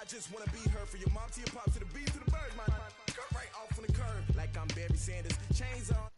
Just wanna be her for your mom to your pop to the beat to the birds, man. Skirt right off on the curb like I'm Barry Sanders. Chains on.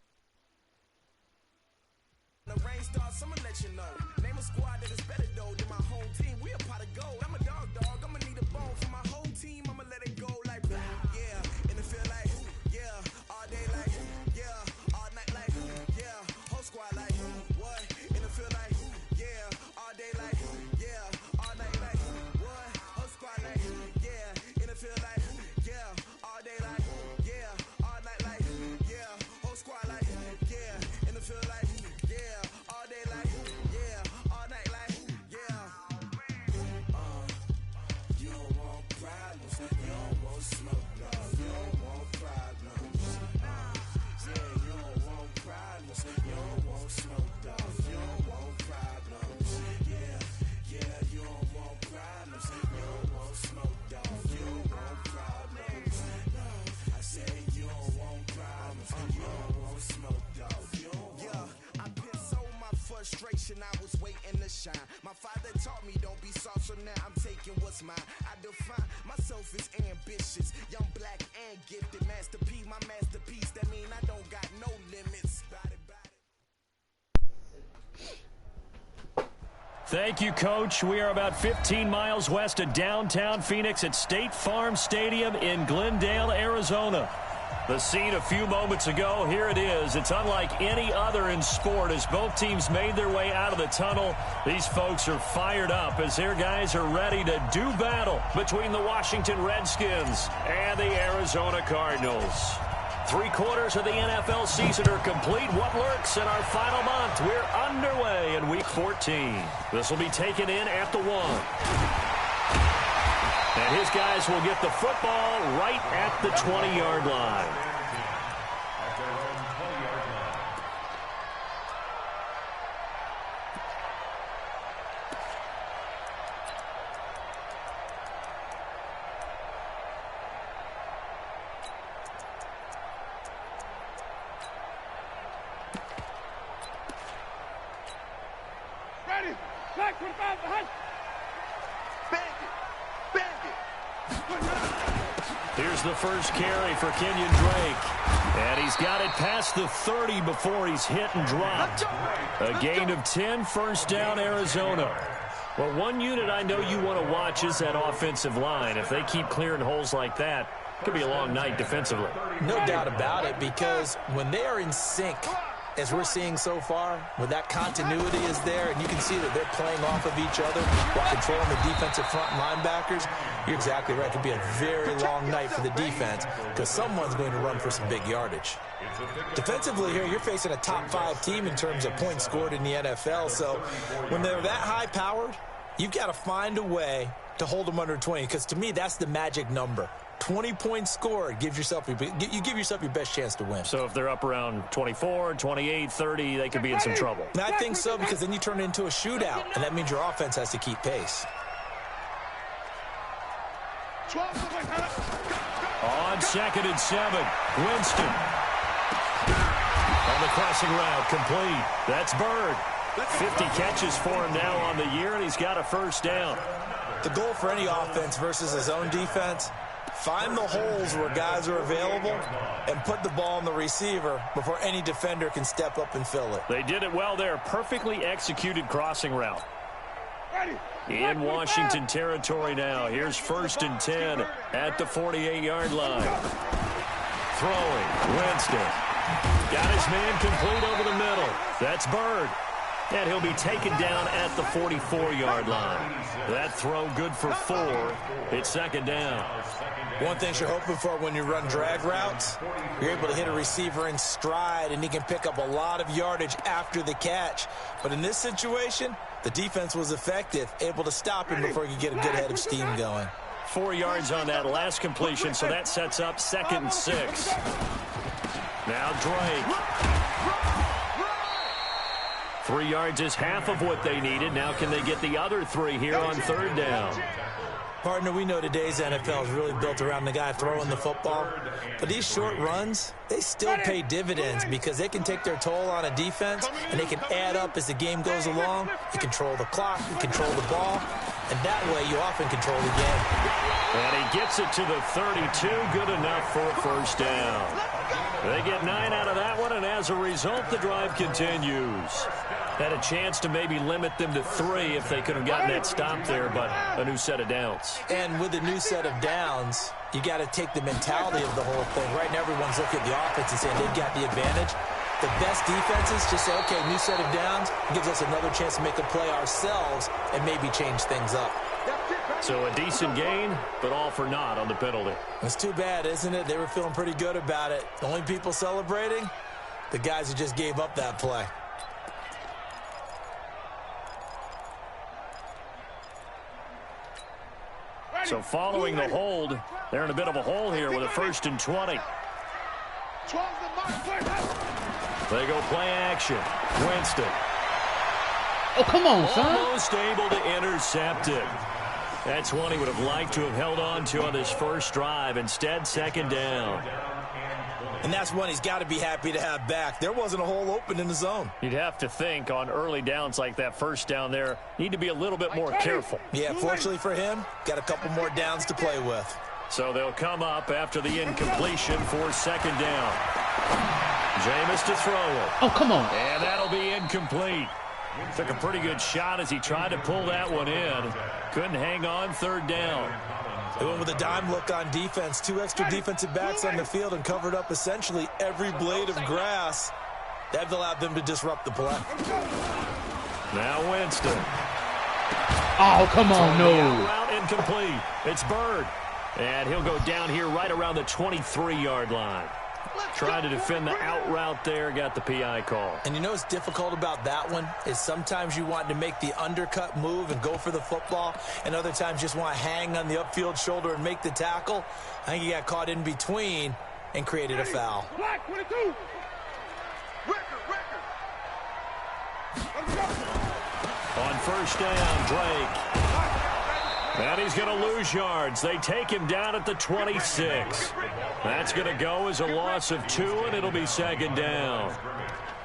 The rain starts, I'ma let you know. Name a squad that is better though than my home team. We a pot of gold. I'm a dog. I'ma need a bone for my whole team. I'ma let it go like yeah. And it feel like yeah. All day like yeah. All night like yeah. Whole squad like what? And it feel like yeah. All day like yeah. All night like what? Whole squad like yeah. And it feel like yeah. All day like yeah. All night like yeah. Whole squad like yeah. And it feel like yeah. All day like yeah. All night like yeah. You don't want problems. You don't want smoke. No. You don't want problems. Yeah, you don't want problems. You don't want smoke. No. You don't want problems. Yeah, you don't want problems. You don't want smoke. No. You don't want problems. No, I said you don't want problems. You don't want smoke. No. You don't want. Yeah, I pissed so my frustration. I was waiting to shine. My father taught me don't be soft, so now I'm taking what's mine. I define myself as ambitious, young, black, and gifted. Master P, my masterpiece. That mean I don't got no limits. Thank you, Coach. We are about 15 miles west of downtown Phoenix at State Farm Stadium in Glendale, Arizona. The scene a few moments ago, here it is. It's unlike any other in sport as both teams made their way out of the tunnel. These folks are fired up as their guys are ready to do battle between the Washington Redskins and the Arizona Cardinals. 3/4 of the NFL season are complete. What lurks in our final month? We're underway in Week 14. This will be taken in at the 1. And his guys will get the football right at the 20-yard line. Ready, back, 25, behind. Here's the first carry for Kenyon Drake. And he's got it past the 30 before he's hit and dropped. A gain of 10, first down, Arizona. Well, one unit I know you want to watch is that offensive line. If they keep clearing holes like that, it could be a long night defensively. No doubt about it, because when they are in sync, as we're seeing so far, when that continuity is there, and you can see that they're playing off of each other while controlling the defensive front linebackers, you're exactly right. It could be a very long night for the defense because someone's going to run for some big yardage. Defensively here, you're facing a top-5 team in terms of points scored in the NFL, so when they're that high-powered, you've got to find a way to hold them under 20, because to me, that's the magic number. 20 points scored, you give yourself your best chance to win. So if they're up around 24, 28, 30, they could be in some trouble. And I think so, because then you turn it into a shootout, and that means your offense has to keep pace. On 2nd and 7, Winston. On the crossing route, complete. That's Bird. 50 catches for him now on the year, and he's got a first down. The goal for any offense versus his own defense, find the holes where guys are available and put the ball on the receiver before any defender can step up and fill it. They did it well there. Perfectly executed crossing route. In Washington territory now. Here's 1st and 10 at the 48-yard line. Throwing. Winston. Got his man complete over the middle. That's Bird. And he'll be taken down at the 44-yard line. That throw good for 4. It's second down. One thing you're hoping for when you run drag routes, you're able to hit a receiver in stride, and he can pick up a lot of yardage after the catch. But in this situation, the defense was effective, able to stop him before he could get a good head of steam going. 4 yards on that last completion, so that sets up 2nd and 6. Now Drake. 3 yards is half of what they needed. Now can they get the other 3 here on 3rd down? Partner, we know today's NFL is really built around the guy throwing the football. But these short runs, they still pay dividends because they can take their toll on a defense, and they can add up as the game goes along. You control the clock, you control the ball, and that way you often control the game. And he gets it to the 32, good enough for a 1st down. They get 9 out of that one, and as a result, the drive continues. Had a chance to maybe limit them to 3 if they could have gotten that stop there, but a new set of downs. And with a new set of downs, you got to take the mentality of the whole thing. Right now, everyone's looking at the offense and saying they've got the advantage. The best defenses just say, okay, new set of downs, gives us another chance to make a play ourselves and maybe change things up. So a decent gain, but all for naught on the penalty. It's too bad, isn't it? They were feeling pretty good about it. The only people celebrating, the guys who just gave up that play. So following the hold, they're in a bit of a hole here with a 1st and 20. They go play action. Winston. Oh, come on, son. Almost able to intercept it. That's one he would have liked to have held on to on this first drive. Instead, 2nd down. And that's one he's got to be happy to have back. There wasn't a hole open in the zone. You'd have to think on early downs like that 1st down there, need to be a little bit more careful. Yeah, fortunately for him, got a couple more downs to play with. So they'll come up after the incompletion for 2nd down. Jameis to throw it. Oh, come on. And that'll be incomplete. Took a pretty good shot as he tried to pull that one in. Couldn't hang on 3rd down. They went with a dime look on defense. 2 extra defensive backs on the field and covered up essentially every blade of grass. That allowed them to disrupt the play. Now Winston. Oh, come on, no. Route incomplete. It's Bird. And he'll go down here right around the 23-yard line. Trying to defend the out route there, got the PI call. And you know what's difficult about that one is sometimes you want to make the undercut move and go for the football, and other times just want to hang on the upfield shoulder and make the tackle. I think he got caught in between and created a foul. Black 22. On 1st down, Drake. And he's going to lose yards. They take him down at the 26. That's going to go as a loss of 2, and it'll be 2nd down.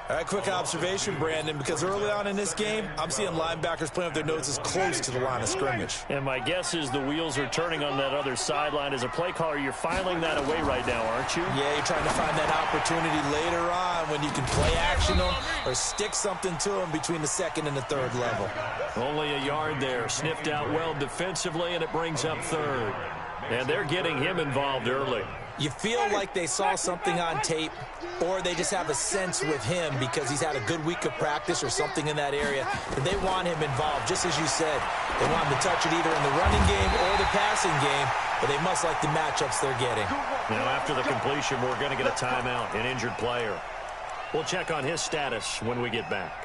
All right, quick observation, Brandon, because early on in this game, I'm seeing linebackers playing with their noses close to the line of scrimmage. And my guess is the wheels are turning on that other sideline. As a play caller, you're filing that away right now, aren't you? Yeah, you're trying to find that opportunity later on when you can play action them or stick something to them between the 2nd and the 3rd level. Only a yard there. Sniffed out well defensively, and it brings up 3rd. And they're getting him involved early. You feel like they saw something on tape, or they just have a sense with him because he's had a good week of practice or something in that area that they want him involved. Just as you said, they want him to touch it either in the running game or the passing game, but they must like the matchups they're getting. Now, after the completion, we're going to get a timeout, an injured player. We'll check on his status when we get back.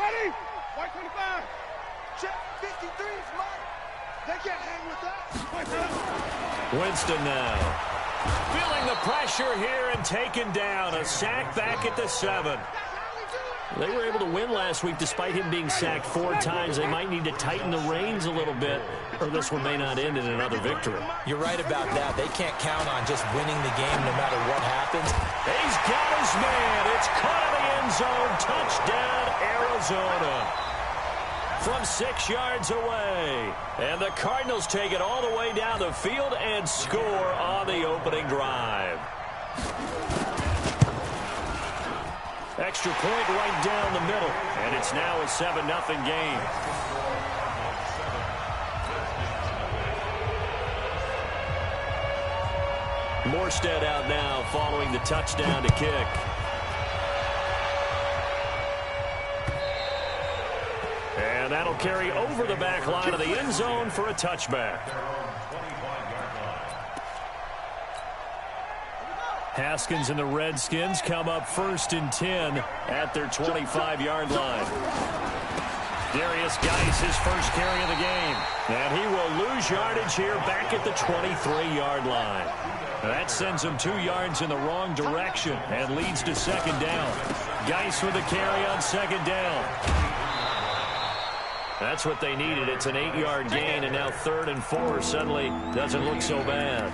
Ready? White 25. Check 53 is mine. They can't hang with that. Winston now. Feeling the pressure here and taken down. A sack back at the 7. They were able to win last week despite him being sacked 4 times. They might need to tighten the reins a little bit, or this one may not end in another victory. You're right about that. They can't count on just winning the game no matter what happens. He's got his man. It's caught in the end zone. Touchdown, Arizona. From 6 yards away. And the Cardinals take it all the way down the field and score on the opening drive. Extra point right down the middle. And it's now a 7-0 game. Morstead out now following the touchdown to kick. And that'll carry over the back line of the end zone for a touchback. Haskins and the Redskins come up 1st and 10 at their 25-yard line. Darius Geis, his first carry of the game. And he will lose yardage here back at the 23-yard line. That sends him 2 yards in the wrong direction and leads to 2nd down. Geis with a carry on 2nd down. That's what they needed. It's an 8-yard gain, and now 3rd and 4 suddenly doesn't look so bad.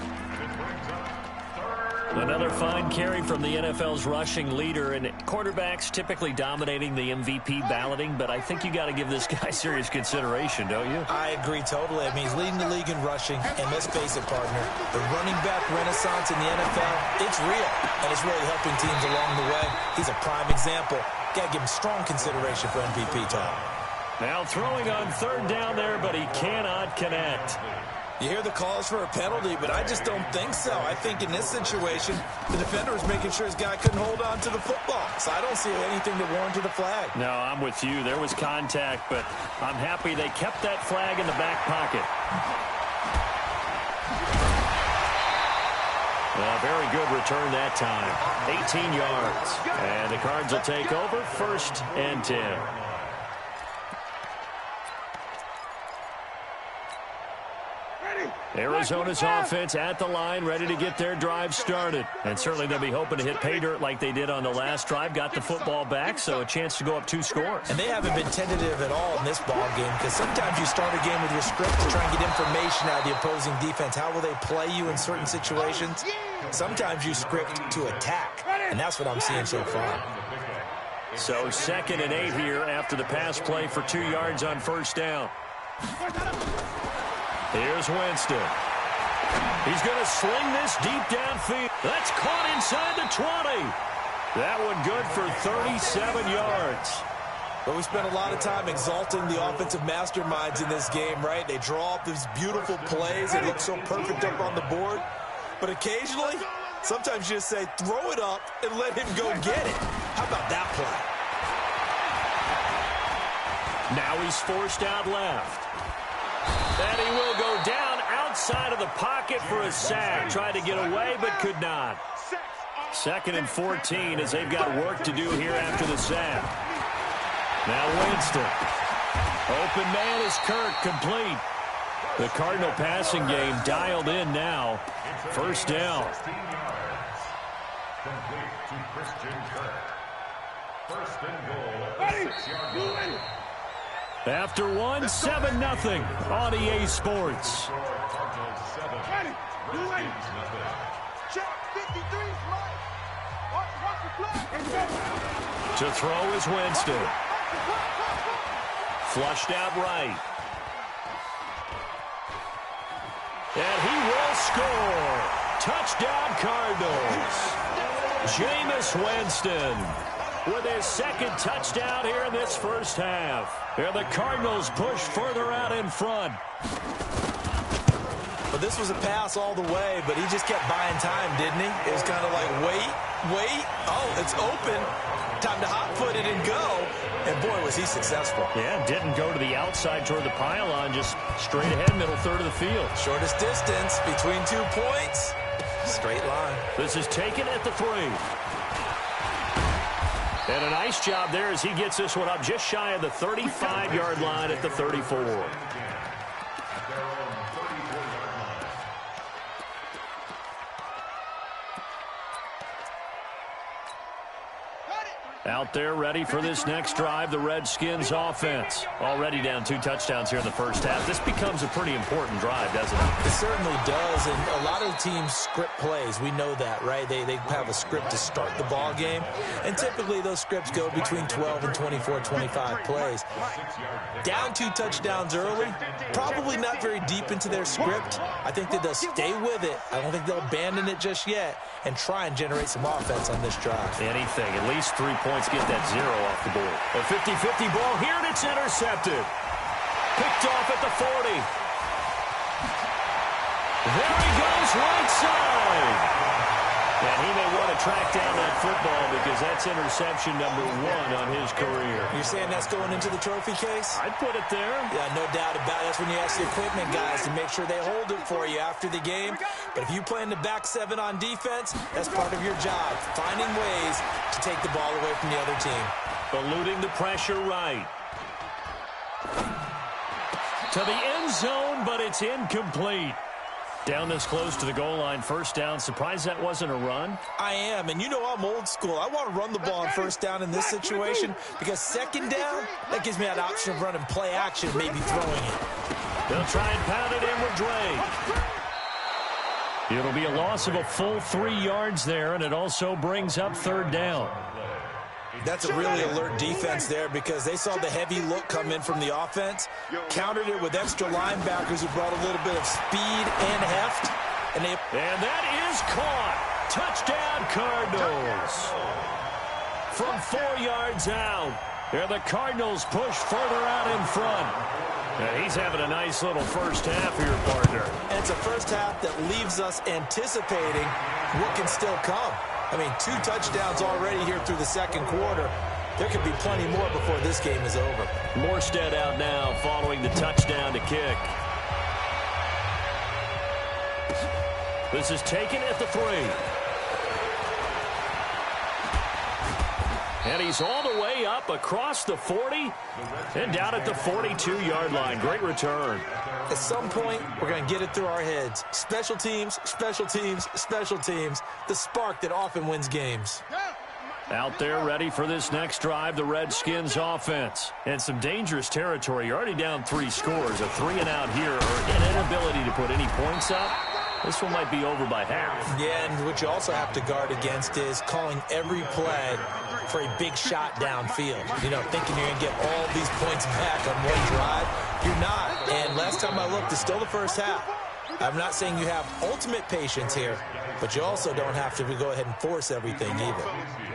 Another fine carry from the NFL's rushing leader, and quarterbacks typically dominating the MVP balloting, but I think you got to give this guy serious consideration, don't you? I agree totally. I mean, he's leading the league in rushing, and let's face it, partner, the running back renaissance in the NFL, it's real, and it's really helping teams along the way. He's a prime example. Got to give him strong consideration for MVP time. Now throwing on 3rd down there, but he cannot connect. You hear the calls for a penalty, but I just don't think so. I think in this situation, the defender was making sure his guy couldn't hold on to the football. So I don't see anything that warranted a flag. No, I'm with you. There was contact, but I'm happy they kept that flag in the back pocket. A very good return that time. 18 yards. And the Cards will take over 1st and 10. Arizona's offense at the line, ready to get their drive started. And certainly they'll be hoping to hit pay dirt like they did on the last drive. Got the football back, so a chance to go up 2 scores. And they haven't been tentative at all in this ball game, because sometimes you start a game with your script to try and get information out of the opposing defense. How will they play you in certain situations? Sometimes you script to attack, and that's what I'm seeing so far. So 2nd and 8 here after the pass play for 2 yards on 1st down. Here's Winston. He's going to sling this deep downfield. That's caught inside the 20. That one good for 37 yards. But we spent a lot of time exalting the offensive masterminds in this game, right? They draw up these beautiful plays. They look so perfect up on the board. But occasionally, sometimes you just say, throw it up and let him go get it. How about that play? Now he's forced out left. And he will go down outside of the pocket for a sack. Tried to get away, but could not. 2nd and 14 as they've got work to do here after the sack. Now Winston. Open man is Kirk, complete. The Cardinal passing game dialed in now. 1st down. Complete to Christian Kirk. 1st and goal. 6 yard. After 1, 7-0 on EA Sports. To throw is Winston. Flushed out right. And he will score. Touchdown Cardinals. Jameis Winston with his 2nd touchdown here in this 1st half. And the Cardinals push further out in front. But this was a pass all the way, but he just kept buying time, didn't he? It was kind of like, wait. Oh, it's open. Time to hot-foot it and go. And, boy, was he successful. Yeah, didn't go to the outside toward the pylon, just straight ahead, middle third of the field. Shortest distance between 2 points. Straight line. This is taken at the 3. And a nice job there as he gets this one up just shy of the 35-yard line at the 34. Out there ready for this next drive, the Redskins offense. Already down 2 touchdowns here in the 1st half. This becomes a pretty important drive, doesn't it? It certainly does, and a lot of teams script plays. We know that, right? They have a script to start the ball game, and typically those scripts go between 12 and 24, 25 plays. Down 2 touchdowns early, probably not very deep into their script. I think that they'll stay with it. I don't think they'll abandon it just yet and try and generate some offense on this drive. Anything, at least 3 points. Get that 0 off the board. A 50-50 ball here, and it's intercepted. Picked off at the 40. There he goes right side. And he may want to track down that football because that's interception number 1 on his career. You're saying that's going into the trophy case? I'd put it there. Yeah, no doubt about it. That's when you ask the equipment guys to make sure they hold it for you after the game. But if you play in the back 7 on defense, that's part of your job, finding ways to take the ball away from the other team. Eluding the pressure right. To the end zone, but it's incomplete. Down this close to the goal line, first down. Surprised that wasn't a run? I am, and you know I'm old school. I want to run the ball on first down in this situation because second down, that gives me that option of running play action, maybe throwing it. They'll try and pound it in with Drake. It'll be a loss of a full 3 yards there, and it also brings up third down. That's a really alert defense there because they saw the heavy look come in from the offense, countered it with extra linebackers who brought a little bit of speed and heft. And that is caught. Touchdown, Cardinals. From 4 yards out. Here the Cardinals push further out in front. And he's having a nice little first half here, partner. And it's a first half that leaves us anticipating what can still come. I mean, 2 touchdowns already here through the second quarter. There could be plenty more before this game is over. Morstead out now following the touchdown to kick. This is taken at the 3. And he's all the way up across the 40 and down at the 42-yard line. Great return. At some point, we're going to get it through our heads. Special teams, special teams, special teams. The spark that often wins games. Out there ready for this next drive, the Redskins offense. And some dangerous territory. You're already down 3 scores. A 3-and-out here or an inability to put any points up. This one might be over by half. Yeah, and what you also have to guard against is calling every play for a big shot downfield. You know, thinking you're going to get all these points back on one drive. You're not. And last time I looked, it's still the first half. I'm not saying you have ultimate patience here, but you also don't have to go ahead and force everything either.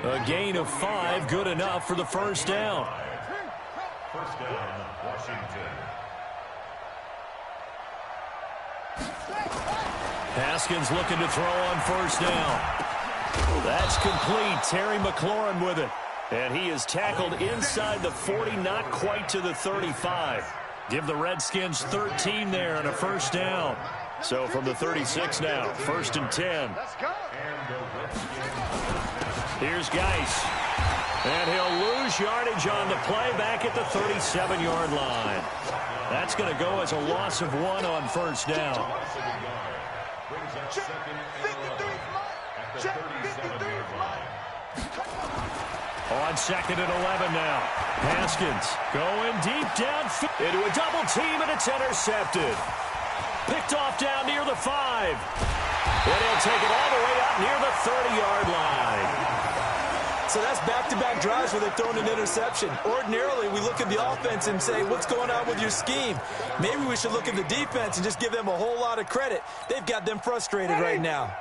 A gain of 5, good enough for the first down. First down, Washington. Haskins looking to throw on first down. That's complete. Terry McLaurin with it. And he is tackled inside the 40, not quite to the 35. Give the Redskins 13 there and a first down. So from the 36 now, 1st and 10. Here's Geis. And he'll lose yardage on the play back at the 37-yard line. That's going to go as a loss of 1 on first down. Check 53 is Check 53 is On 2nd and 11 now. Haskins going deep down into a double team, and it's intercepted. Picked off down near the 5. And he'll take it all the way up near the 30-yard line. So that's back-to-back drives where they've thrown an interception. Ordinarily, we look at the offense and say, what's going on with your scheme? Maybe we should look at the defense and just give them a whole lot of credit. They've got them frustrated right now.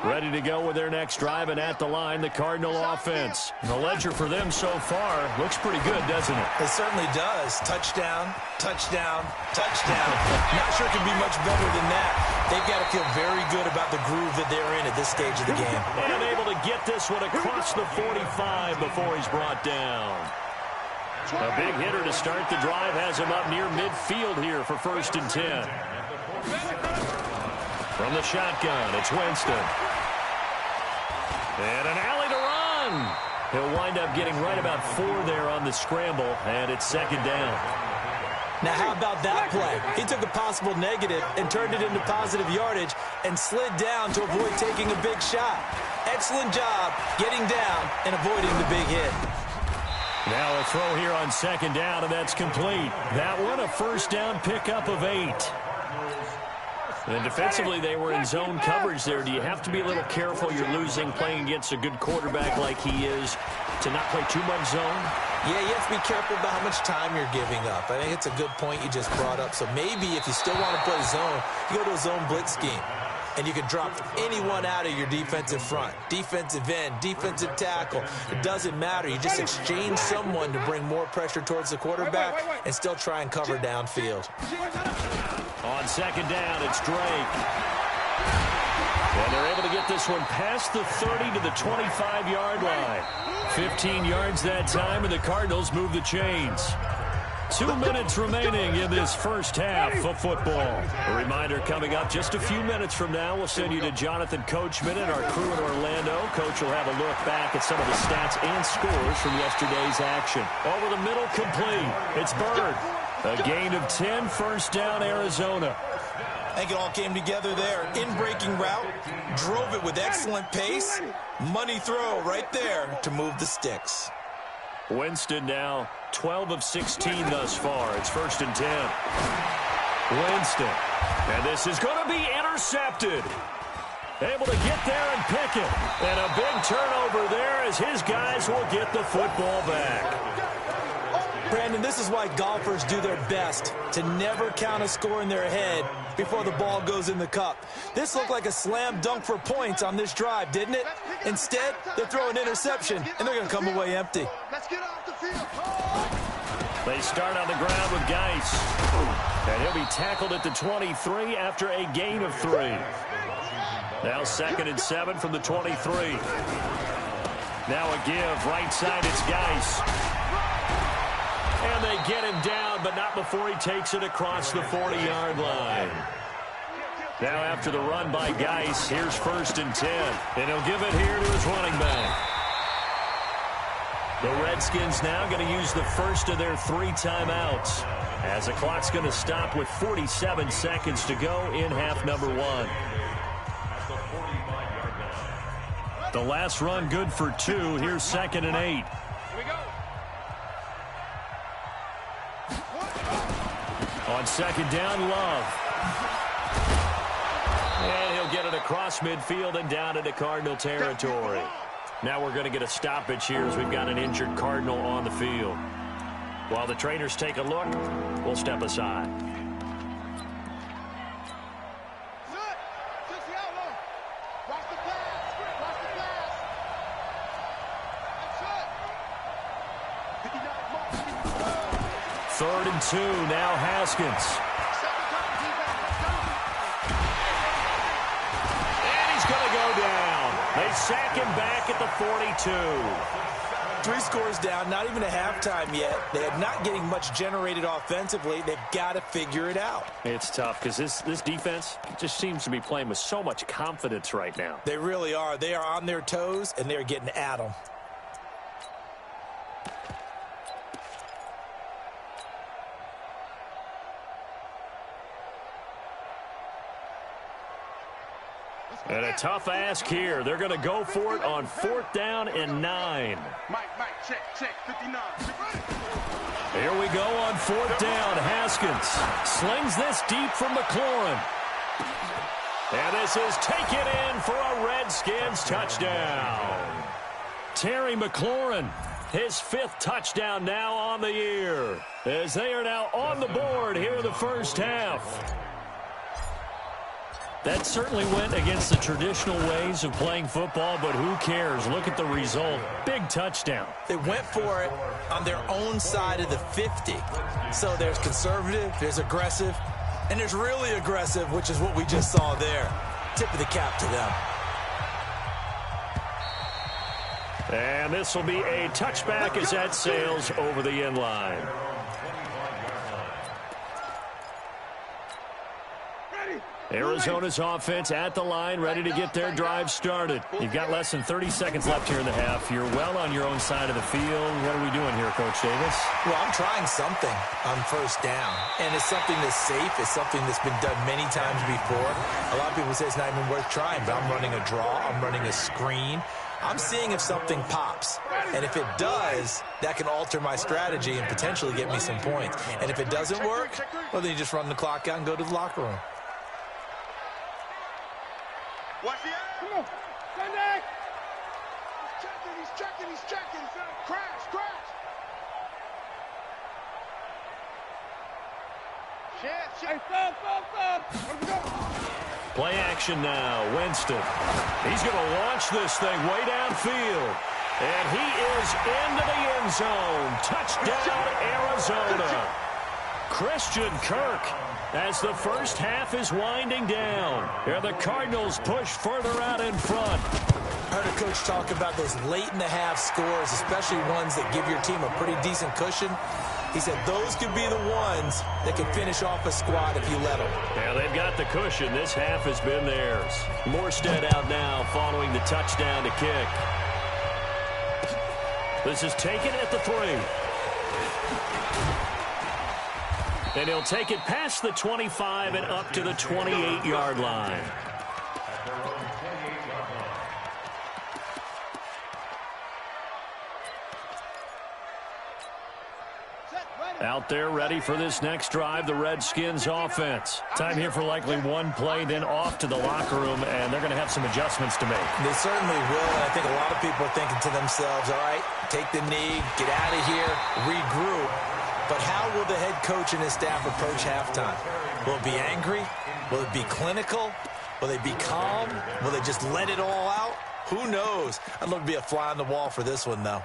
Ready to go with their next drive, and at the line, the Cardinal offense. The ledger for them so far looks pretty good, doesn't it? It certainly does. Touchdown, touchdown, touchdown. Not sure it can be much better than that. They've got to feel very good about the groove that they're in at this stage of the game. And able to get this one across the 45 before he's brought down. A big hitter to start the drive has him up near midfield here for 1st and 10. From the shotgun, it's Winston. And an alley to run. He'll wind up getting right about 4 there on the scramble, and it's 2nd down. Now, how about that play? He took a possible negative and turned it into positive yardage and slid down to avoid taking a big shot. Excellent job getting down and avoiding the big hit. Now a throw here on 2nd down, and that's complete. That one, a first down pickup of 8. And defensively, they were in zone coverage there. Do you have to be a little careful? You're losing playing against a good quarterback like he is to not play too much zone? Yeah, you have to be careful about how much time you're giving up. I think it's a good point you just brought up. So maybe if you still want to play zone, you go to a zone blitz scheme. And you can drop anyone out of your defensive front. Defensive end, defensive tackle. It doesn't matter. You just exchange someone to bring more pressure towards the quarterback and still try and cover downfield. On 2nd down, it's Drake. And they're able to get this one past the 30 to the 25-yard line. 15 yards that time, and the Cardinals move the chains. 2 minutes remaining in this first half of football. A reminder coming up just a few minutes from now. We'll send you to Jonathan Coachman and our crew in Orlando. Coach will have a look back at some of the stats and scores from yesterday's action. Over the middle, complete. It's Bird. A gain of 10, first down, Arizona. I think it all came together there. In-breaking route, drove it with excellent pace. Money throw right there to move the sticks. Winston now 12 of 16 thus far. It's 1st and 10. Winston. And this is going to be intercepted. Able to get there and pick it. And a big turnover there as his guys will get the football back. Brandon, this is why golfers do their best to never count a score in their head before the ball goes in the cup. This looked like a slam dunk for points on this drive, didn't it? Instead, they throw an interception, and they're going to come away empty. Let's get off the field. They start on the ground with Geis. And he'll be tackled at the 23 after a gain of 3. Now 2nd and 7 from the 23. Now a give. Right side, it's Geis. And they get him down, but not before he takes it across the 40-yard line. Now after the run by Geis, here's 1st and 10. And he'll give it here to his running back. The Redskins now going to use the first of their 3 timeouts, as the clock's going to stop with 47 seconds to go in half number 1. The last run good for 2. Here's 2nd and 8. On 2nd down, Love. And he'll get it across midfield and down into Cardinal territory. Now we're going to get a stoppage here as we've got an injured Cardinal on the field. While the trainers take a look, we'll step aside. Third and 2, now Haskins. And he's going to go down. They sack him back at the 42. 3 scores down, not even a halftime yet. They are not getting much generated offensively. They've got to figure it out. It's tough because this defense just seems to be playing with so much confidence right now. They really are. They are on their toes, and they're getting at them. And a tough ask here. They're going to go for it on 4th down and 9. Mike, check, 59. Here we go on 4th down. Haskins slings this deep from McLaurin. And this is taken in for a Redskins touchdown. Terry McLaurin, his 5th touchdown now on the year, as they are now on the board here in the first half. That certainly went against the traditional ways of playing football, but who cares? Look at the result. Big touchdown. They went for it on their own side of the 50. So there's conservative, there's aggressive, and there's really aggressive, which is what we just saw there. Tip of the cap to them. And this will be a touchback as that sails over the end line. Arizona's offense at the line, ready to get their drive started. You've got less than 30 seconds left here in the half. You're well on your own side of the field. What are we doing here, Coach Davis? Well, I'm trying something on 1st down, and it's something that's safe. It's something that's been done many times before. A lot of people say it's not even worth trying, but I'm running a draw. I'm running a screen. I'm seeing if something pops. And if it does, that can alter my strategy and potentially get me some points. And if it doesn't work, well, then you just run the clock out and go to the locker room. Watch the eye. Come on. Sunday. He's checking. Crash. Shit. Play action now. Winston. He's going to launch this thing way downfield. And he is into the end zone. Touchdown, Arizona. Christian Kirk as the first half is winding down. Here the Cardinals push further out in front. I heard a coach talk about those late-in-the-half scores, especially ones that give your team a pretty decent cushion. He said those could be the ones that could finish off a squad if you let them. Yeah, they've got the cushion. This half has been theirs. Morstead out now following the touchdown to kick. This is taken at the 3. And he'll take it past the 25 and up to the 28-yard line. Out there ready for this next drive, the Redskins offense. Time here for likely one play, then off to the locker room, and they're going to have some adjustments to make. They certainly will, and I think a lot of people are thinking to themselves, all right, take the knee, get out of here, regroup. But how will the head coach and his staff approach halftime? Will it be angry? Will it be clinical? Will they be calm? Will they just let it all out? Who knows? I'd love to be a fly on the wall for this one, though.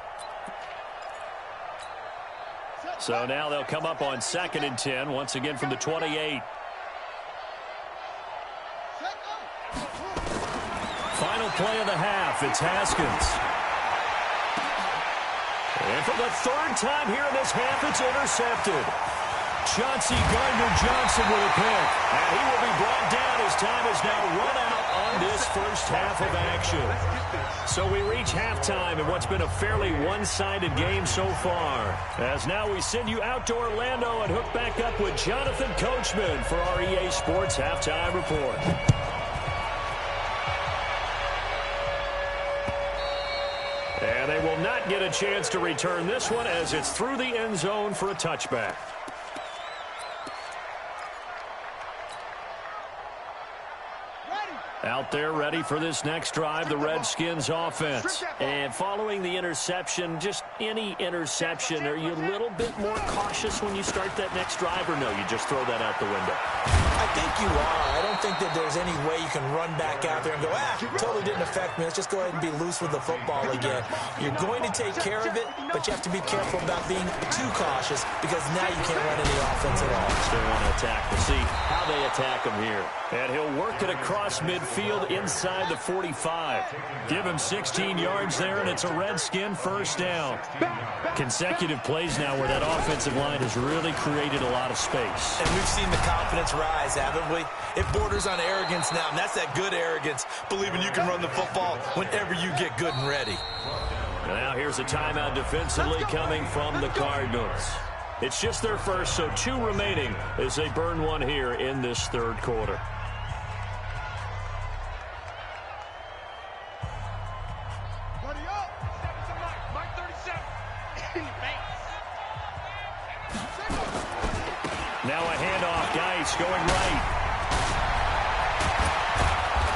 So now they'll come up on 2nd and 10, once again from the 28. Final play of the half, it's Haskins. And for the 3rd time here in this half, it's intercepted. Chauncey Gardner-Johnson with a pick. And he will be brought down as time is now run out on this first half of action. So we reach halftime in what's been a fairly one-sided game so far. As now we send you out to Orlando and hook back up with Jonathan Coachman for our EA Sports Halftime Report. And they will not get a chance to return this one as it's through the end zone for a touchback. Out there ready for this next drive, the Redskins offense. And following the interception, just any interception, are you a little bit more cautious when you start that next drive, or no, you just throw that out the window? I think you are. I don't think that there's any way you can run back out there and go, totally didn't affect me. Let's just go ahead and be loose with the football again. You're going to take care of it, but you have to be careful about being too cautious because now you can't run any offense at all. Still want to attack. We'll see how they attack him here. And he'll work it across midfield inside the 45. Give him 16 yards there, and it's a Redskin first down. Consecutive plays now where that offensive line has really created a lot of space. And we've seen the confidence rise, haven't we? It borders on arrogance now, and that's that good arrogance, believing you can run the football whenever you get good and ready. And now here's a timeout defensively coming from the Cardinals. It's just their first, so 2 remaining as they burn one here in this 3rd quarter. Now a handoff, Geis going right.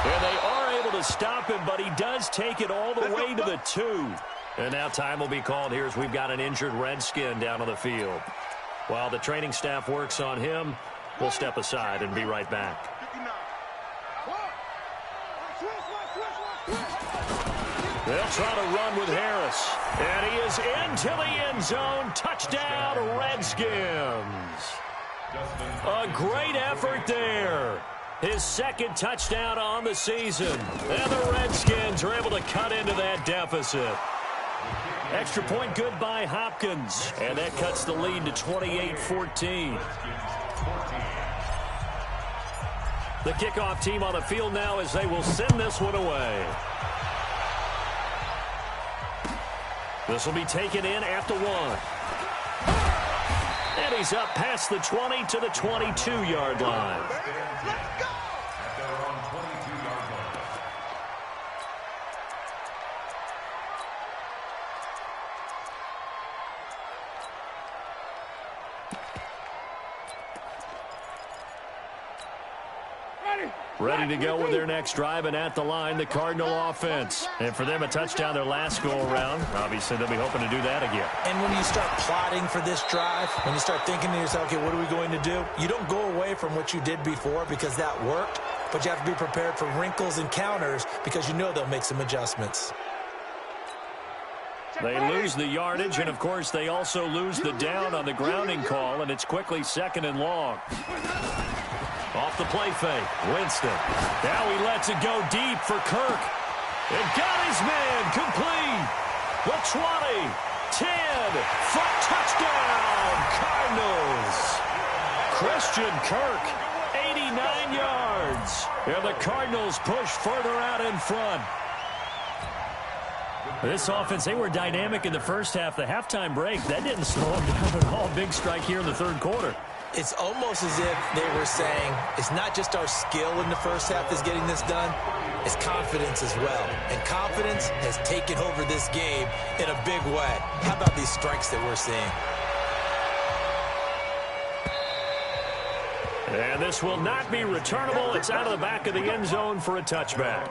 And they are able to stop him, but he does take it all the way to the 2. And now time will be called here as we've got an injured Redskin down on the field. While the training staff works on him, we'll step aside and be right back. They'll try to run with Harris. And he is into the end zone. Touchdown, Redskins. A great effort there. His 2nd touchdown on the season. And the Redskins are able to cut into that deficit. Extra point good by Hopkins. And that cuts the lead to 28-14. The kickoff team on the field now as they will send this one away. This will be taken in at the 1. And he's up past the 20 to the 22-yard line. Let's go! Ready to go with their next drive, and at the line, the Cardinal offense. And for them, a touchdown their last go-around. Obviously, they'll be hoping to do that again. And when you start plotting for this drive, when you start thinking to yourself, okay, what are we going to do? You don't go away from what you did before because that worked, but you have to be prepared for wrinkles and counters because you know they'll make some adjustments. They lose the yardage, and, of course, they also lose the down on the grounding call, and it's quickly 2nd and long. Off the play fake, Winston. Now he lets it go deep for Kirk. It got his man complete. The 20, 10, for touchdown, Cardinals. Christian Kirk, 89 yards. And the Cardinals push further out in front. This offense, they were dynamic in the first half. The halftime break, that didn't slow them down at all. Big strike here in the third quarter. It's almost as if they were saying, it's not just our skill in the first half that's getting this done, it's confidence as well. And confidence has taken over this game in a big way. How about these strikes that we're seeing? And this will not be returnable. It's out of the back of the end zone for a touchback.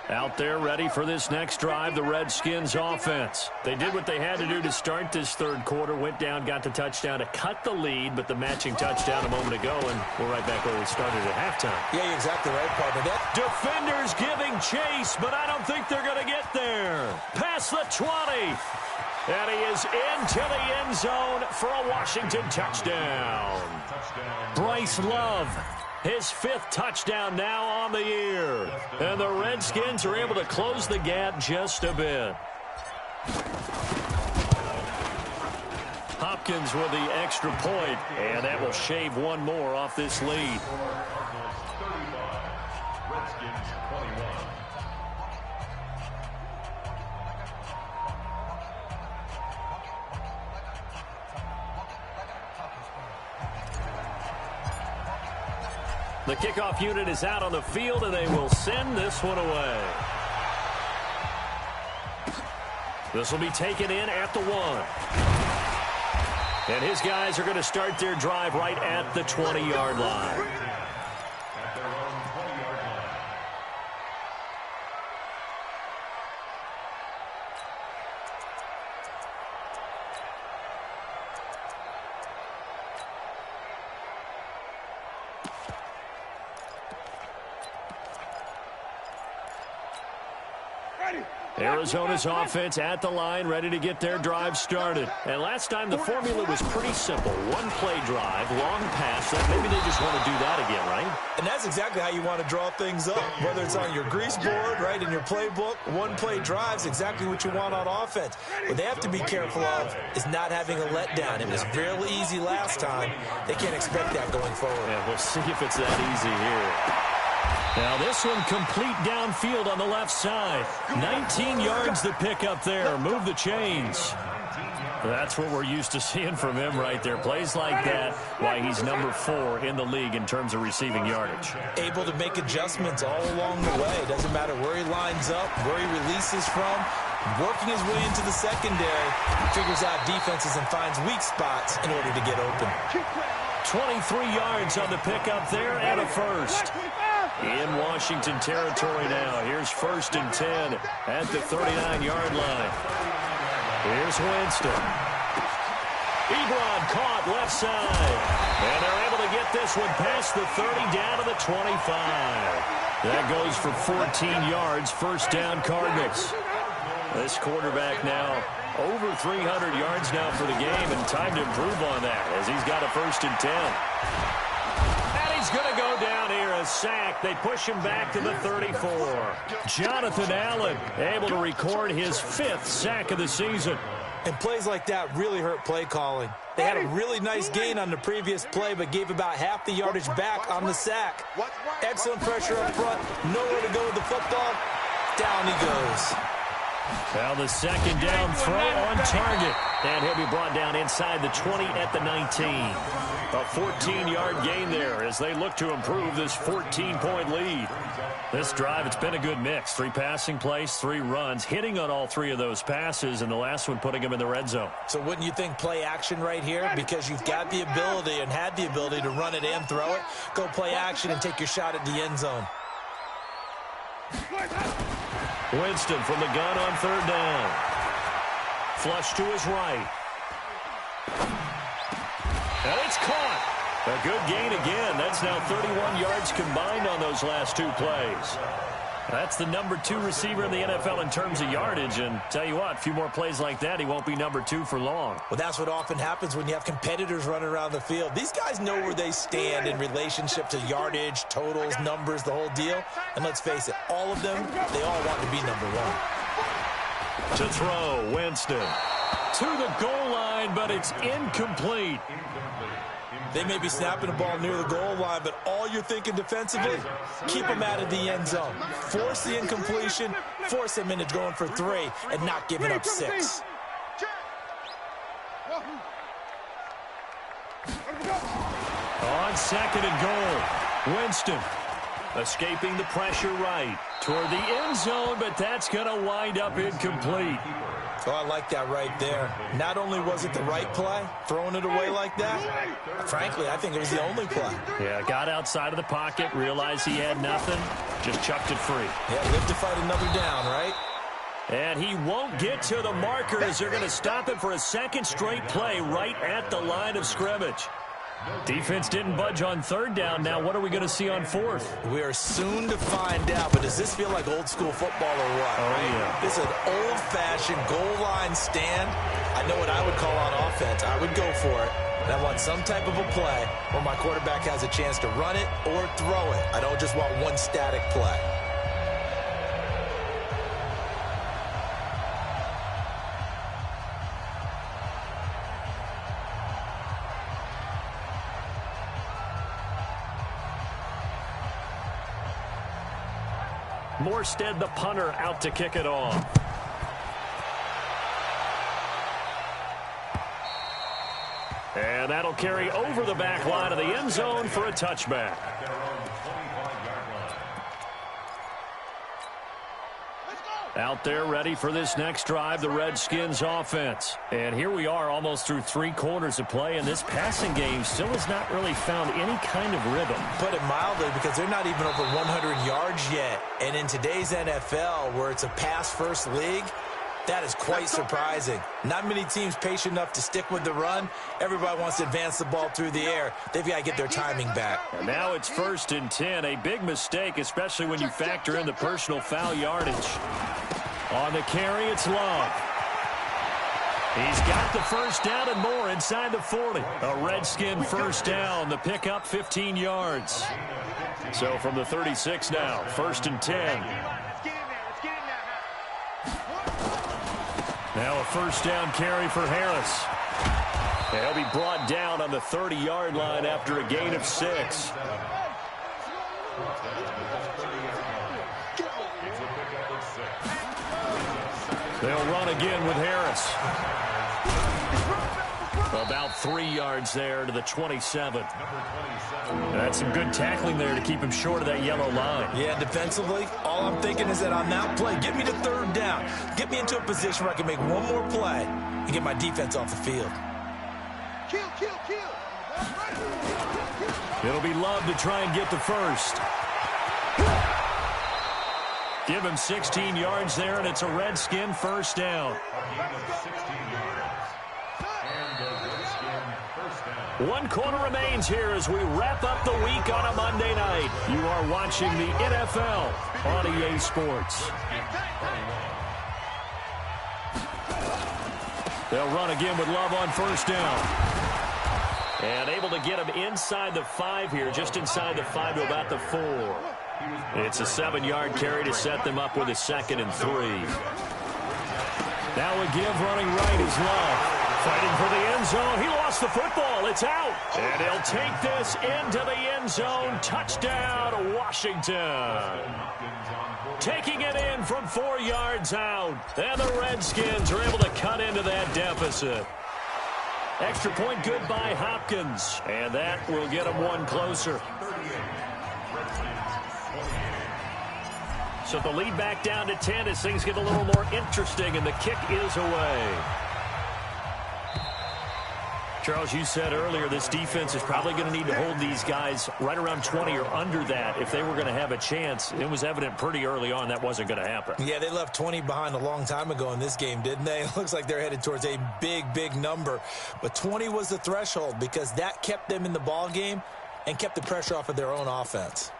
Out there ready for this next drive, the Redskins offense. They did what they had to do to start this third quarter, went down, got the touchdown to cut the lead, but the matching touchdown a moment ago, and we're right back where we started at halftime. Yeah, you're exactly right, partner. Defenders giving chase, but I don't think they're going to get there. Past the 20. And he is into the end zone for a Washington touchdown. Bryce Love. His 5th touchdown now on the year. And the Redskins are able to close the gap just a bit. Hopkins with the extra point, and that will shave one more off this lead. Redskins 21. The kickoff unit is out on the field, and they will send this one away. This will be taken in at the 1. And his guys are going to start their drive right at the 20-yard line. At their own 20-yard line. Arizona's offense at the line, ready to get their drive started. And last time, the formula was pretty simple. One-play drive, long pass. Maybe they just want to do that again, right? And that's exactly how you want to draw things up. Whether it's on your grease board, right, in your playbook, one-play drive's exactly what you want on offense. What they have to be careful of is not having a letdown. It was fairly easy last time. They can't expect that going forward. Yeah, we'll see if it's that easy here. Now this one complete downfield on the left side. 19 yards to pick up there. Move the chains. That's what we're used to seeing from him right there. Plays like that, why he's number 4 in the league in terms of receiving yardage. Able to make adjustments all along the way. Doesn't matter where he lines up, where he releases from. Working his way into the secondary. Figures out defenses and finds weak spots in order to get open. 23 yards on the pickup there and a first. In Washington territory now. Here's 1st and 10 at the 39-yard line. Here's Winston. Ebron caught left side. And they're able to get this one past the 30 down to the 25. That goes for 14 yards. First down, Cardinals. This quarterback now over 300 yards now for the game, and time to improve on that as he's got a 1st and 10. He's going to go down here, a sack. They push him back to the 34. Jonathan Allen able to record his 5th sack of the season. And plays like that really hurt play calling. They had a really nice gain on the previous play, but gave about half the yardage back on the sack. Excellent pressure up front. Nowhere to go with the football. Down he goes. Now the 2nd down throw on target. And he'll be brought down inside the 20 at the 19. A 14-yard gain there as they look to improve this 14-point lead. This drive, it's been a good mix. 3 passing plays, 3 runs, hitting on all 3 of those passes, and the last one putting them in the red zone. So wouldn't you think play action right here? Because you've got the ability and had the ability to run it and throw it. Go play action and take your shot at the end zone. Winston from the gun on 3rd down. Flush to his right. And it's caught. A good gain again. That's now 31 yards combined on those last two plays. That's the number 2 receiver in the NFL in terms of yardage. And tell you what, a few more plays like that, he won't be number 2 for long. Well, that's what often happens when you have competitors running around the field. These guys know where they stand in relationship to yardage, totals, numbers, the whole deal. And let's face it, all of them, they all want to be number 1. To throw, Winston. To the goal line, but it's incomplete. They may be snapping the ball near the goal line, but all you're thinking defensively, keep them out of the end zone. Force the incompletion, force them into going for 3, and not giving up 6. On 2nd and goal, Winston escaping the pressure right toward the end zone, but that's going to wind up incomplete. Oh, I like that right there. Not only was it the right play, throwing it away like that, frankly, I think it was the only play. Yeah, got outside of the pocket, realized he had nothing, just chucked it free. Yeah, live to fight another down, right? And he won't get to the markers. They're going to stop it for a second straight play right at the line of scrimmage. Defense didn't budge on 3rd down. Now what are we going to see on 4th? We are soon to find out, but does this feel like old school football or what? Oh, right? yeah. This is an old-fashioned goal line stand. I know what I would call on offense. I would go for it. And I want some type of a play where my quarterback has a chance to run it or throw it. I don't just want one static play. Morstead, the punter, out to kick it off. And that'll carry over the back line of the end zone for a touchback. Out there ready for this next drive, the Redskins offense. And here we are almost through 3 quarters of play, and this passing game still has not really found any kind of rhythm. Put it mildly, because they're not even over 100 yards yet. And in today's NFL, where it's a pass-first league, that is quite surprising. Not many teams patient enough to stick with the run. Everybody wants to advance the ball through the air. They've got to get their timing back. And now it's 1st and 10, a big mistake, especially when you factor in the personal foul yardage. On the carry, it's Love. He's got the 1st down and more inside the 40. A Redskin 1st down, the pickup 15 yards. So from the 36 now, 1st and 10. Now a 1st down carry for Harris. And he'll be brought down on the 30-yard line after a gain of 6. They'll run again with Harris. About 3 yards there to the 27. That's some good tackling there to keep him short of that yellow line. Yeah, defensively, all I'm thinking is that on that play, get me to 3rd down. Get me into a position where I can make one more play and get my defense off the field. It'll be Love to try and get the 1st. Give him 16 yards there, and it's a Redskin 1st down. 1 quarter remains here as we wrap up the week on a Monday night. You are watching the NFL on EA Sports. They'll run again with Love on 1st down. And able to get him inside the 5 here, just inside the 5 to about the 4. It's a 7-yard carry to set them up with a 2nd and 3. Now a give running right is Love. Fighting for the end zone. He lost the football. It's out. And he'll take this into the end zone. Touchdown, Washington. Taking it in from 4 yards out. And the Redskins are able to cut into that deficit. Extra point good by Hopkins. And that will get them 1 closer. So the lead back down to 10 as things get a little more interesting, and the kick is away. Charles, you said earlier this defense is probably going to need to hold these guys right around 20 or under that if they were going to have a chance. It was evident pretty early on that wasn't going to happen. Yeah, they left 20 behind a long time ago in this game, didn't they? It looks like they're headed towards a big, big number. But 20 was the threshold because that kept them in the ball game and kept the pressure off of their own offense.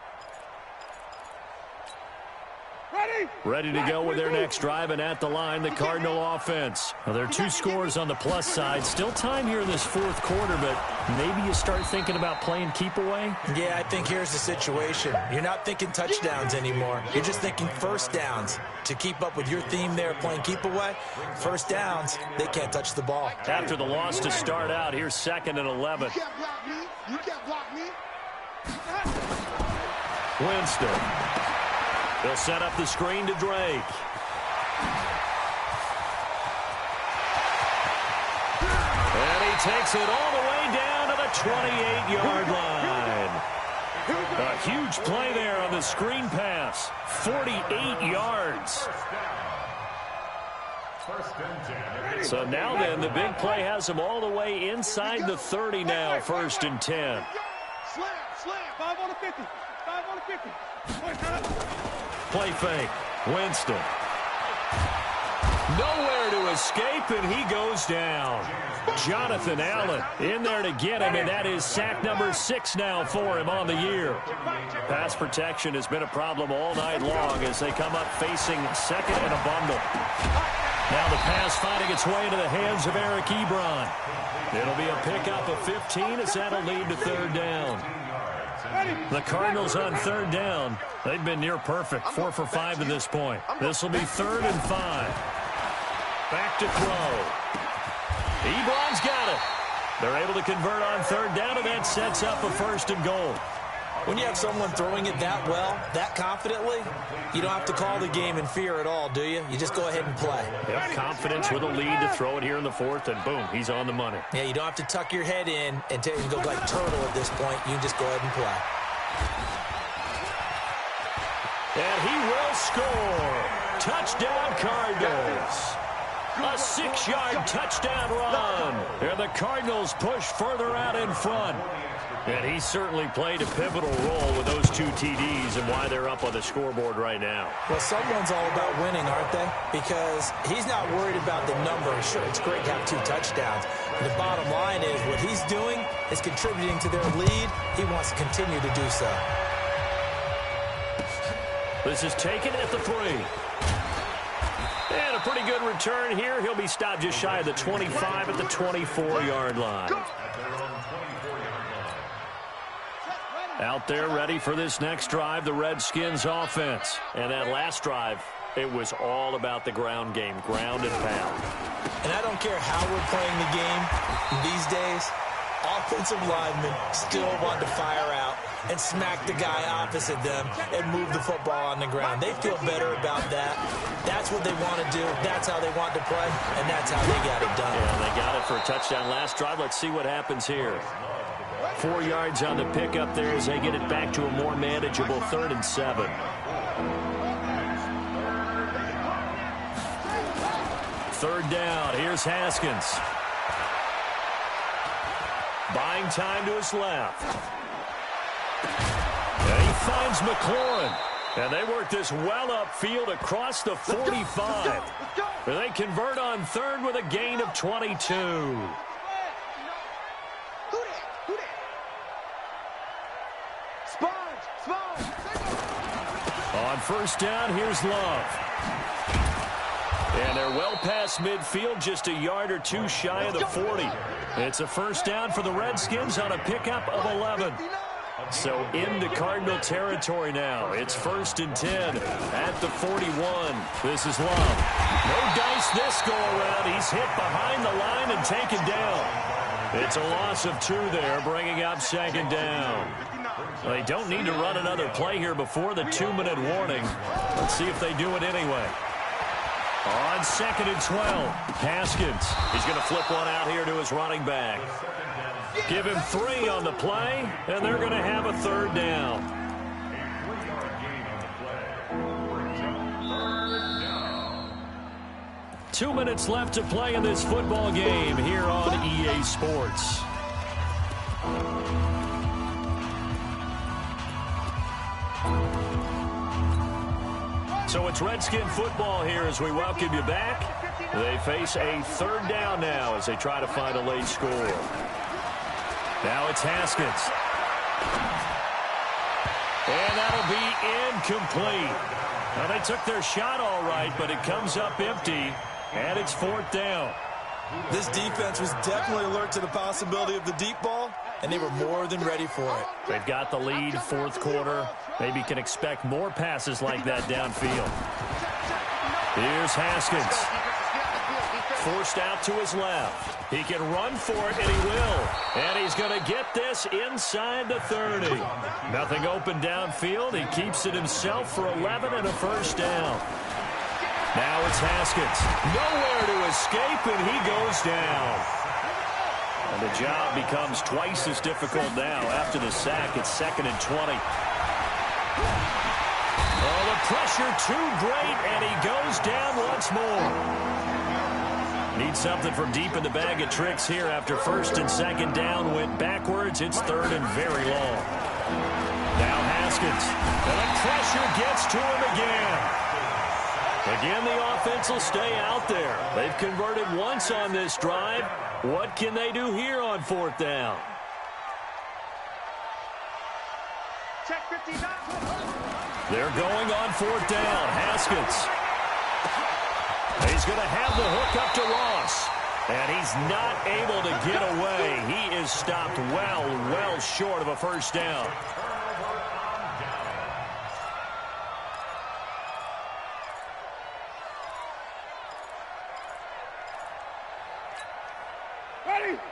Ready to go with their next drive, and at the line, the Cardinal offense. Well, there are 2 scores on the plus side. Still time here in this fourth quarter, but maybe you start thinking about playing keep away? Yeah, I think here's the situation. You're not thinking touchdowns anymore. You're just thinking first downs. To keep up with your theme there, playing keep away, first downs, they can't touch the ball. After the loss to start out, here's 2nd and 11. You can't block me. You can't block me. Winston. They'll set up the screen to Drake. And he takes it all the way down to the 28-yard line. A huge play there on the screen pass. 48 yards. So now then, the big play has him all the way inside the 30 now, 1st and 10. Slam. 5 on the 50. 5 on the 50. Play fake. Winston. Nowhere to escape, and he goes down. Jonathan Allen in there to get him, and that is sack number 6 now for him on the year. Pass protection has been a problem all night long as they come up facing 2nd and a bundle. Now the pass finding its way into the hands of Eric Ebron. It'll be a pickup of 15 as that'll lead to 3rd down. The Cardinals on 3rd down. They've been near perfect, 4 for 5 to this point. This will be 3rd and 5. Back to throw. Ebron's got it. They're able to convert on 3rd down, and that sets up a 1st and goal. When you have someone throwing it that well, that confidently, you don't have to call the game in fear at all, do you? You just go ahead and play. Yep, confidence with a lead to throw it here in the 4th, and boom, he's on the money. Yeah, you don't have to tuck your head in and go like turtle at this point. You just go ahead and play. And he will score. Touchdown, Cardinals. A 6-yard touchdown run. And the Cardinals push further out in front. And he certainly played a pivotal role with those 2 TDs and why they're up on the scoreboard right now. Well, someone's all about winning, aren't they? Because he's not worried about the number. Sure, it's great to have 2 touchdowns. The bottom line is what he's doing is contributing to their lead. He wants to continue to do so. This is taken at the 3. And a pretty good return here. He'll be stopped just shy of the 25 at the 24-yard line. Out there ready for this next drive, the Redskins offense. And that last drive, it was all about the ground game, ground and pound. And I don't care how we're playing the game these days, offensive linemen still want to fire out and smack the guy opposite them and move the football on the ground. They feel better about that. That's what they want to do. That's how they want to play, and that's how they got it done. Yeah, they got it for a touchdown last drive. Let's see what happens here. 4 yards on the pickup there as they get it back to a more manageable 3rd and 7. Third down. Here's Haskins. Buying time to his left. And he finds McLaurin. And they work this well upfield across the 45. And they convert on 3rd with a gain of 22. On 1st down, here's Love. And they're well past midfield, just a yard or 2 shy of the 40. It's a 1st down for the Redskins on a pickup of 11. So into Cardinal territory now. It's 1st and 10 at the 41. This is Love. No dice this go around. He's hit behind the line and taken down. It's a loss of 2 there, bringing up 2nd down. Well, they don't need to run another play here before the 2-minute warning. Let's see if they do it anyway. On 2nd and 12, Haskins. He's going to flip one out here to his running back. Give him 3 on the play, and they're going to have a 3rd down. 2 minutes left to play in this football game here on EA Sports. So it's Redskin football here as we welcome you back. They face a third down now as they try to find a late score. Now it's Haskins. And that'll be incomplete. Now they took their shot all right, but it comes up empty, and it's fourth down. This defense was definitely alert to the possibility of the deep ball, and they were more than ready for it. They've got the lead, fourth quarter. Maybe can expect more passes like that downfield. Here's Haskins. Forced out to his left. He can run for it, and he will. And he's going to get this inside the 30. Nothing open downfield. He keeps it himself for 11 and a first down. Now it's Haskins. Nowhere to escape, and he goes down. And the job becomes twice as difficult now. After the sack, it's 2nd and 20. Oh, the pressure too great, and he goes down once more. Needs something from deep in the bag of tricks here after 1st and 2nd down. Went backwards. It's 3rd and very long. Now Haskins. And the pressure gets to him again. Again, the offense will stay out there. They've converted once on this drive. What can they do here on 4th down? Check 59. They're going on 4th down. Haskins. He's going to have the hook up to Ross. And he's not able to get away. He is stopped well short of a first down.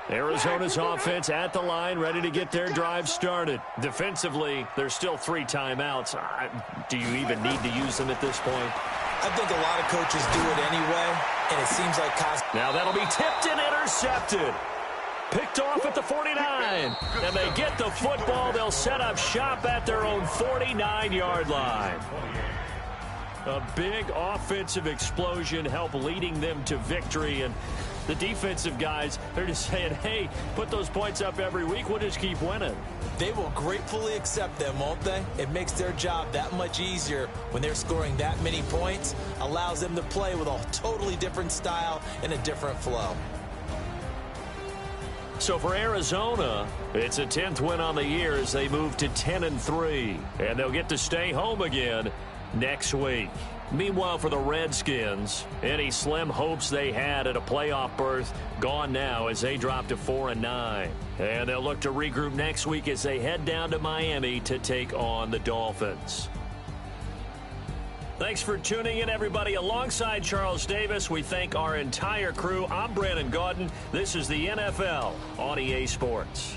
Arizona's offense at the line, ready to get their drive started. Defensively, there's still 3 timeouts. Do you even need to use them at this point? I think a lot of coaches do it anyway, and it seems like now that'll be tipped and intercepted. Picked off at the 49. And they get the football. They'll set up shop at their own 49-yard line. A big offensive explosion helped leading them to victory. And the defensive guys, they're just saying, hey, put those points up every week. We'll just keep winning. They will gratefully accept them, won't they? It makes their job that much easier when they're scoring that many points. Allows them to play with a totally different style and a different flow. So for Arizona, it's a 10th win on the year as they move to 10-3. And they'll get to stay home again next week. Meanwhile, for the Redskins, any slim hopes they had at a playoff berth gone now as they drop to 4-9. And they'll look to regroup next week as they head down to Miami to take on the Dolphins. Thanks for tuning in, everybody. Alongside Charles Davis, we thank our entire crew. I'm Brandon Gaudin. This is the NFL on EA Sports.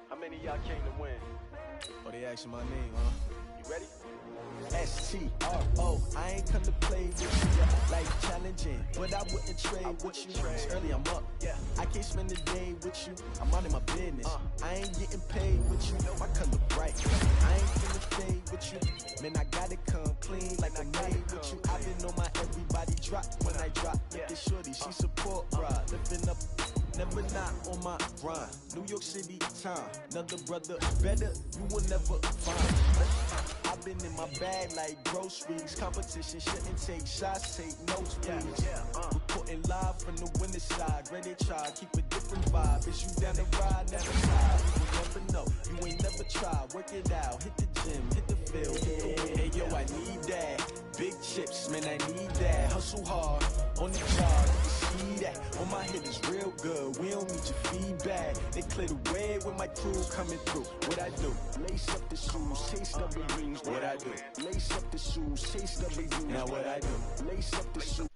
How many of y'all came to win? Oh, they asking my name, huh? You ready? S-T-R-O, I ain't come to play with you, like challenging, but I wouldn't trade with you. It's early, I'm up, yeah. I can't spend the day with you, I'm minding my business. I ain't getting paid with you, my color bright. I ain't finna fade with you, man, I gotta come clean like I made with you. I've been on my everybody drop when I drop. Look at shorty, she support, ride, living up. Never not on my grind. New York City time. Another brother better, you will never find. I've been in my bag like groceries. Competition shouldn't take shots, take notes, please. Reporting live from the winning side. Ready to try, keep a different vibe. Is you down the ride? Never try. You will never know. You ain't never tried. Work it out. Hit the gym, hit the field. Hey, yo, I need that. Big chips, man, I need that. Hustle hard on the job. See that? On my head is real good. We don't need your feedback. They clear the way with my crew coming through. What I do? Lace up the shoes, chase double dreams. What I do? Lace up the shoes, chase double dreams. Now what I do? Lace up the shoes.